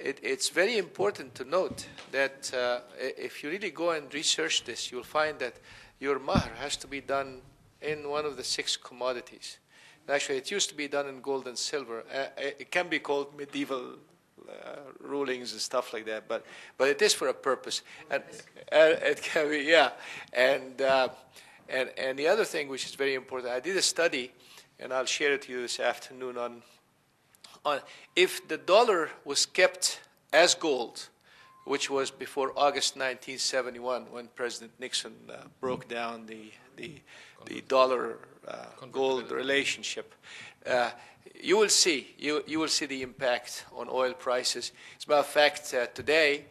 it's very important to note that if you really go and research this, you'll find that your mahr has to be done in one of the 6 commodities. Actually, it used to be done in gold and silver. It can be called medieval rulings and stuff like that, but it is for a purpose. And it can be, yeah. And the other thing which is very important, I did a study, and I'll share it to you this afternoon on if the dollar was kept as gold, which was before August 1971 when President Nixon broke down the dollar gold relationship. You will see the impact on oil prices. As a matter of fact, today,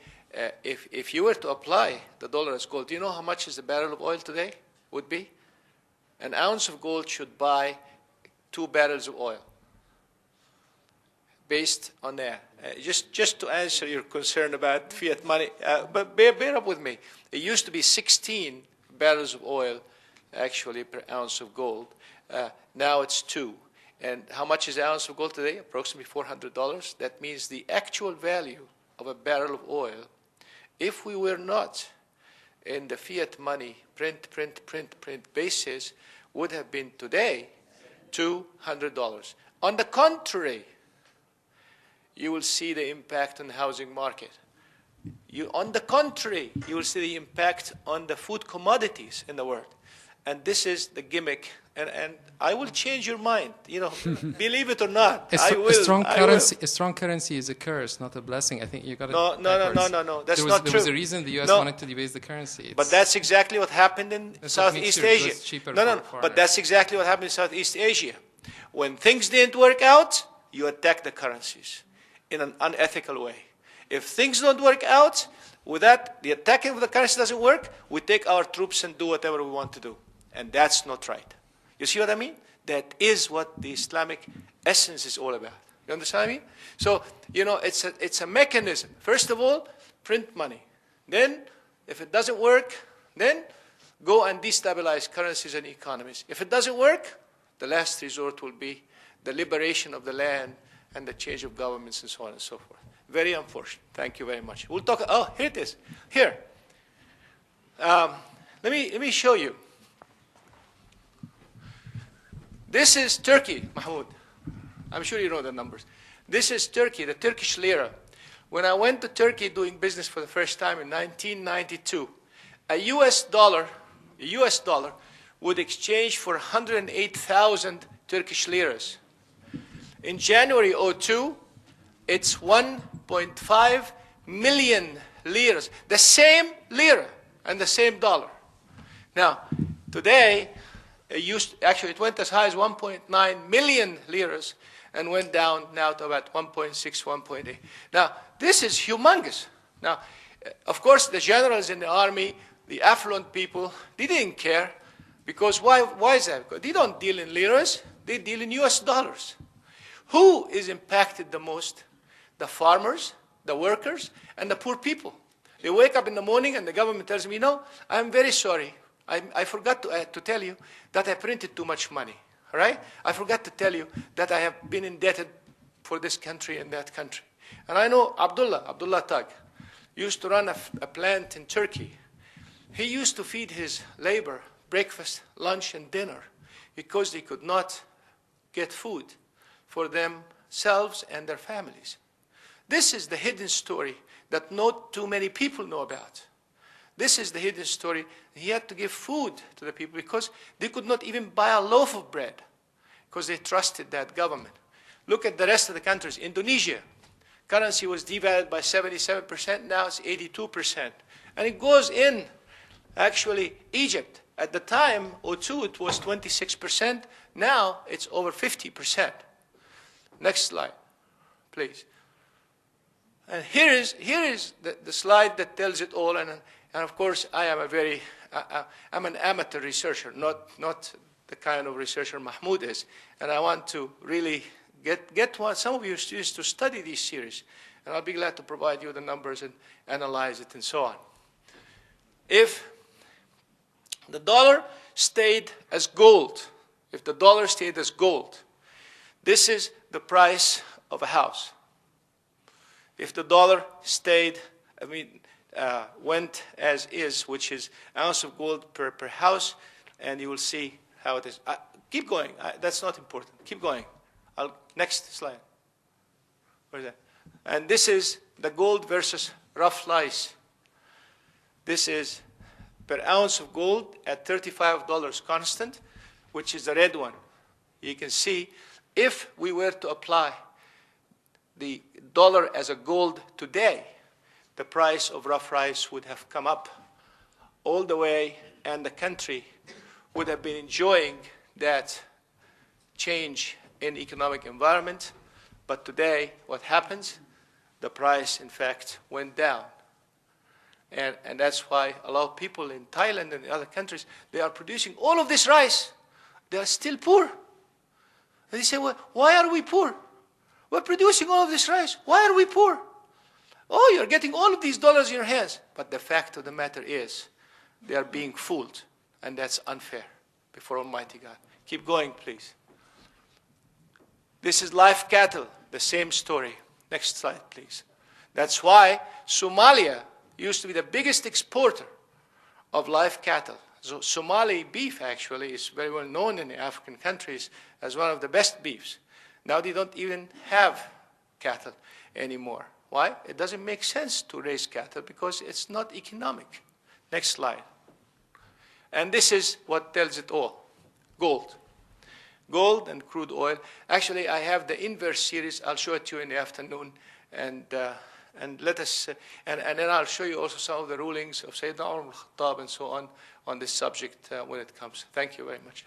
if you were to apply the dollar as gold, do you know how much is a barrel of oil today would be? An ounce of gold should buy 2 barrels of oil. Based on that, just to answer your concern about fiat money, but bear up with me. It used to be 16 barrels of oil, actually, per ounce of gold. Now it's 2. And how much is an ounce of gold today? Approximately $400. That means the actual value of a barrel of oil, if we were not in the fiat money print basis, would have been today $200. On the contrary, you will see the impact on the housing market. On the contrary, you will see the impact on the food commodities in the world. And this is the gimmick. And I will change your mind. You know, believe it or not, I will. A strong currency is a curse, not a blessing. I think you got it. No. That's not true. There was a reason the U.S. wanted to debase the currency. But that's exactly what happened in Southeast Asia. But that's exactly what happened in Southeast Asia. When things didn't work out, you attack the currencies in an unethical way. If things don't work out, with that, the attacking of the currency doesn't work, we take our troops and do whatever we want to do. And that's not right. You see what I mean? That is what the Islamic essence is all about. You understand what I mean? So, you know, it's a mechanism. First of all, print money. Then, if it doesn't work, then go and destabilize currencies and economies. If it doesn't work, the last resort will be the liberation of the land and the change of governments and so on and so forth. Very unfortunate. Thank you very much. We'll talk. Oh, here it is. Here. Let me show you. This is Turkey, Mahmoud. I'm sure you know the numbers. This is Turkey, the Turkish lira. When I went to Turkey doing business for the first time in 1992, a US dollar would exchange for 108,000 Turkish liras. In January 2002, it's 1.5 million liras. The same lira and the same dollar. Now, today, it went as high as 1.9 million liras and went down now to about 1.6, 1.8. Now, this is humongous. Now, of course, the generals in the army, the affluent people, they didn't care. Because why is that? Because they don't deal in liras, they deal in US dollars. Who is impacted the most? The farmers, the workers, and the poor people. They wake up in the morning and the government tells me, no, I'm very sorry. I forgot to tell you that I printed too much money, all right? I forgot to tell you that I have been indebted for this country and that country. And I know Abdullah Tag, used to run a plant in Turkey. He used to feed his labor breakfast, lunch, and dinner because they could not get food for themselves and their families. This is the hidden story that not too many people know about. This is the hidden story. He had to give food to the people because they could not even buy a loaf of bread because they trusted that government. Look at the rest of the countries. Indonesia, currency was devalued by 77%, now it's 82%. And it goes in, actually, Egypt. At the time, 2002, it was 26%. Now it's over 50%. Next slide, please. And here is the slide that tells it all. And of course, I'm an amateur researcher, not the kind of researcher Mahmoud is. And I want to really get some of your students to study these series. And I'll be glad to provide you the numbers and analyze it and so on. If the dollar stayed as gold, this is the price of a house. if the dollar stayed, went as is, which is ounce of gold per house, and you will see how it is. Keep going. That's not important. Keep going. Next slide. Where is that? And this is the gold versus rough rice. This is per ounce of gold at $35 constant, which is the red one. You can see if we were to apply the dollar as a gold today, the price of rough rice would have come up all the way, and the country would have been enjoying that change in economic environment. But today, what happens? The price, in fact, went down. And that's why a lot of people in Thailand and in other countries, they are producing all of this rice. They are still poor. And they say, well, why are we poor? We're producing all of this rice. Why are we poor? Oh, you're getting all of these dollars in your hands. But the fact of the matter is, they are being fooled. And that's unfair before Almighty God. Keep going, please. This is live cattle, the same story. Next slide, please. That's why Somalia used to be the biggest exporter of live cattle. So Somali beef, actually, is very well known in the African countries as one of the best beefs. Now they don't even have cattle anymore. Why? It doesn't make sense to raise cattle because it's not economic. Next slide. And this is what tells it all. Gold. Gold and crude oil. Actually, I have the inverse series. I'll show it to you in the afternoon. And let us, and then I'll show you also some of the rulings of Sayyidina Umar al-Khattab and so on this subject when it comes. Thank you very much.